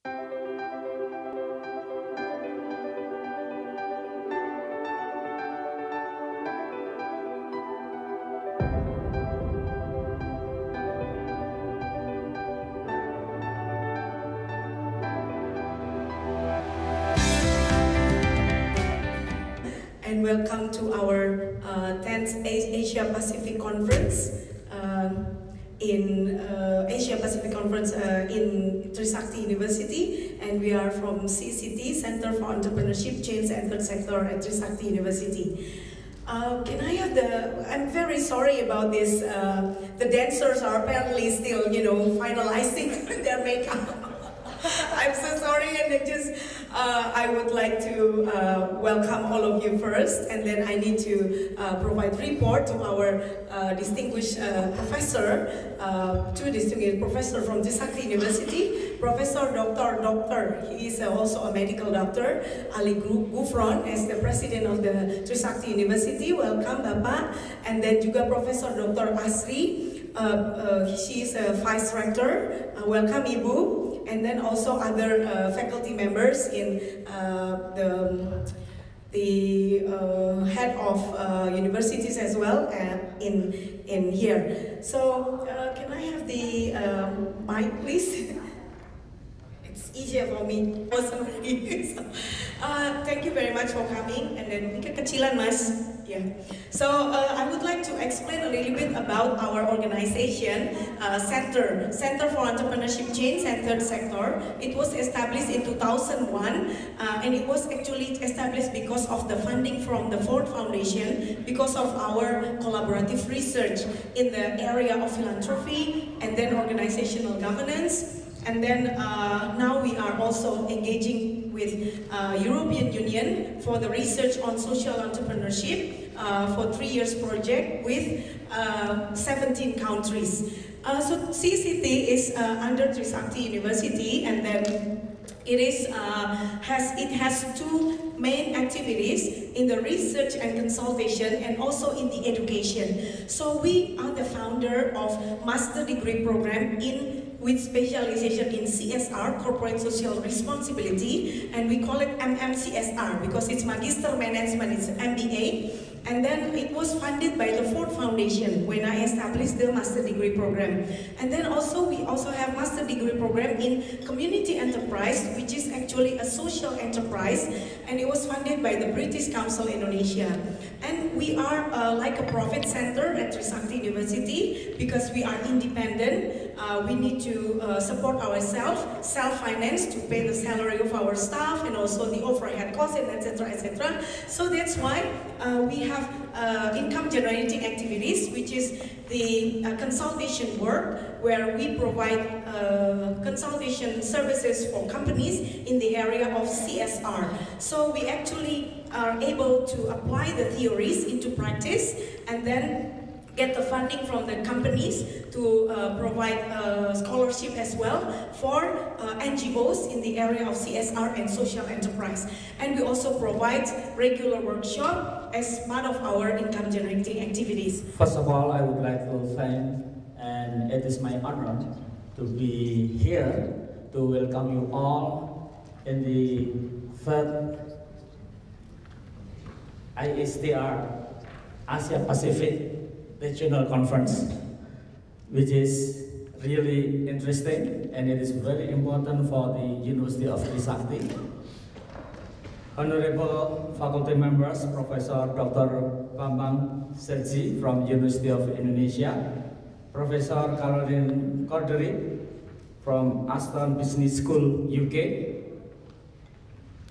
And welcome to our 10th Asia Pacific Conference in Trisakti University, and we are from CCT, Center for Entrepreneurship, Change and Third Sector at Trisakti University. Can I have I'm very sorry about this. The dancers are apparently still, finalizing their makeup. I'm so sorry, and I would like to welcome all of you first, and then I need to provide report to our distinguished professor, two distinguished professors from Trisakti University, Professor Doctor, he is also a medical doctor, Ali Gufron, as the president of the Trisakti University. Welcome, Bapak. And then juga Professor Dr. Asri, she is a vice rector. Welcome, Ibu. And then also other faculty members in the head of universities as well in here. So can I have the mic, please? It's easier for me personally. Thank you very much for coming. And then kecilan mas. Yeah. So I would like to explain a little bit about our organization, Center for Entrepreneurship, Change and Third Sector. It was established in 2001, and it was actually established because of the funding from the Ford Foundation, because of our collaborative research in the area of philanthropy and then organizational governance. And then now we are also engaging with European Union for the research on social entrepreneurship for 3 years project with 17 countries. So CCT is under Trisakti University, and then it has two main activities in the research and consultation, and also in the education. So we are the founder of master degree program with specialization in CSR, Corporate Social Responsibility, and we call it MMCSR because it's Magister Management, it's MBA. And then it was funded by the Ford Foundation when I established the master degree program. And then we also have master degree program in community enterprise, which is actually a social enterprise, and it was funded by the British Council Indonesia. And we are like a profit center at Trisakti University because we are independent. We need to support ourselves, self-finance to pay the salary of our staff and also the overhead costs, and etc. etc. So that's why we have income-generating activities, which is the consultation work, where we provide consultation services for companies in the area of CSR. So we actually are able to apply the theories into practice, and then get the funding from the companies to provide scholarship as well for NGOs in the area of CSR and social enterprise. And we also provide regular workshop as part of our income-generating activities. First of all, I would like to thank, and it is my honor to be here to welcome you all in the third ISTR Asia Pacific Regional Conference, which is really interesting, and it is very important for the University of Trisakti. Honorable faculty members, Professor Dr. Bambang Sergi from University of Indonesia, Professor Caroline Cordery from Aston Business School, UK,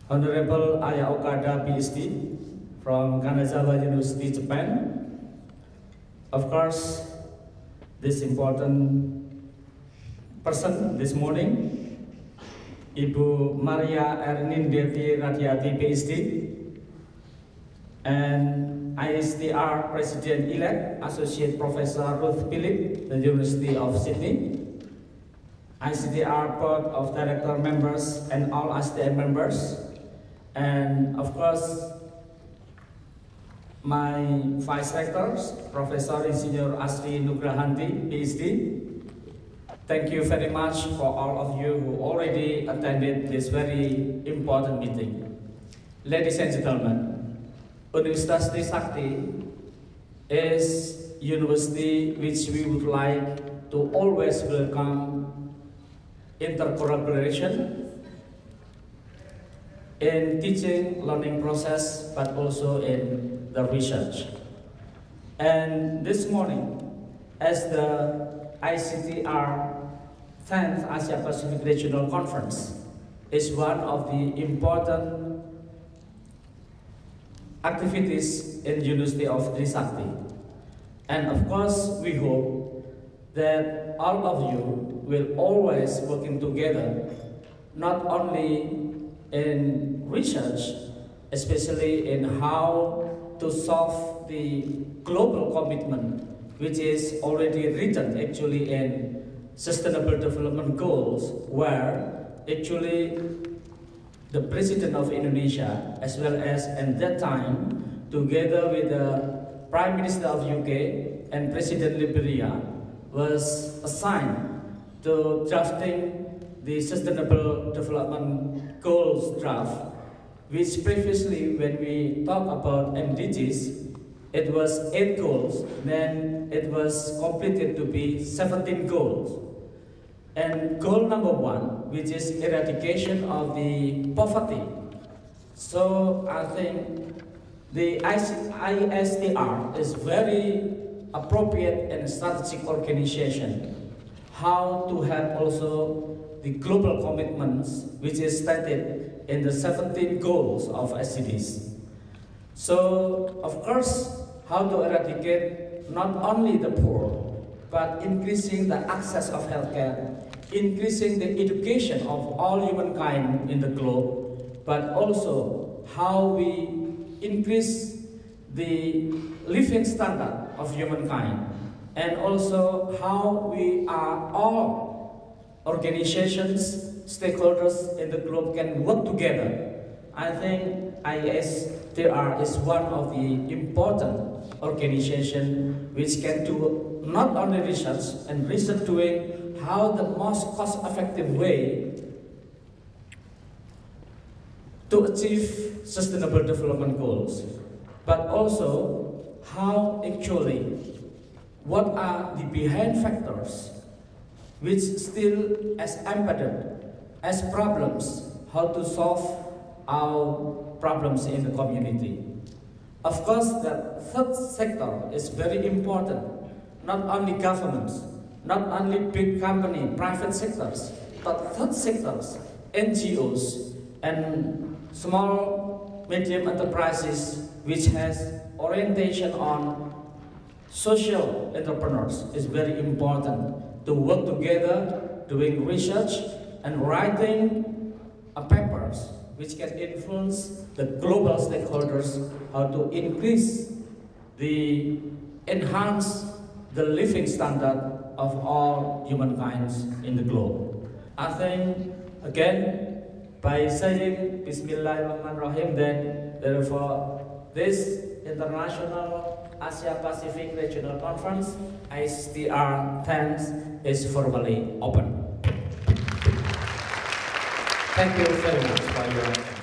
Honorable Aya Okada, PhD from Kanazawa University, Japan. Of course, this important person this morning, Ibu Maria Ernindeti Radiati, PhD, and ISTR President-elect, Associate Professor Ruth Philip, the University of Sydney, ISTR Board of Director members and all ISTR members, and of course, my vice rectors, Professor Insinyur Asri Nugrahanti, PhD. Thank you very much for all of you who already attended this very important meeting. Ladies and gentlemen, Universitas Trisakti is a university which we would like to always welcome intercollaboration in teaching, learning process, but also in the research. And this morning, as the ISTR 10th Asia Pacific Regional Conference is one of the important activities in University of Trisakti. And of course, we hope that all of you will always working together, not only in research, especially in how to solve the global commitment, which is already written actually in Sustainable Development Goals, where actually the President of Indonesia, as well as at that time, together with the Prime Minister of UK and President Liberia, was assigned to drafting the Sustainable Development Goals draft, which previously when we talk about MDGs, it was 8 goals, then it was completed to be 17 goals. And goal number 1, which is eradication of the poverty. So I think the ISTR is very appropriate and strategic organization, how to have also the global commitments, which is stated in the 17 goals of SDGs. So, of course, how to eradicate not only the poor, but increasing the access of healthcare, increasing the education of all humankind in the globe, but also how we increase the living standard of humankind, and also how we are all organizations, stakeholders in the globe can work together. I think ISTR is one of the important organizations which can do not only research and research doing how the most cost-effective way to achieve Sustainable Development Goals, but also how actually, what are the behind factors which still as embedded as problems, how to solve our problems in the community. Of course, the third sector is very important, not only governments, not only big company, private sectors, but third sectors, NGOs, and small, medium enterprises which has orientation on social entrepreneurs is very important to work together, doing research and writing papers which can influence the global stakeholders how to increase enhance the living standard of all humankind in the globe. I think, again, by saying Bismillahirrahmanirrahim, then therefore this International Asia Pacific Regional Conference, ISTR 10, is formally open. Thank you very much for your attention.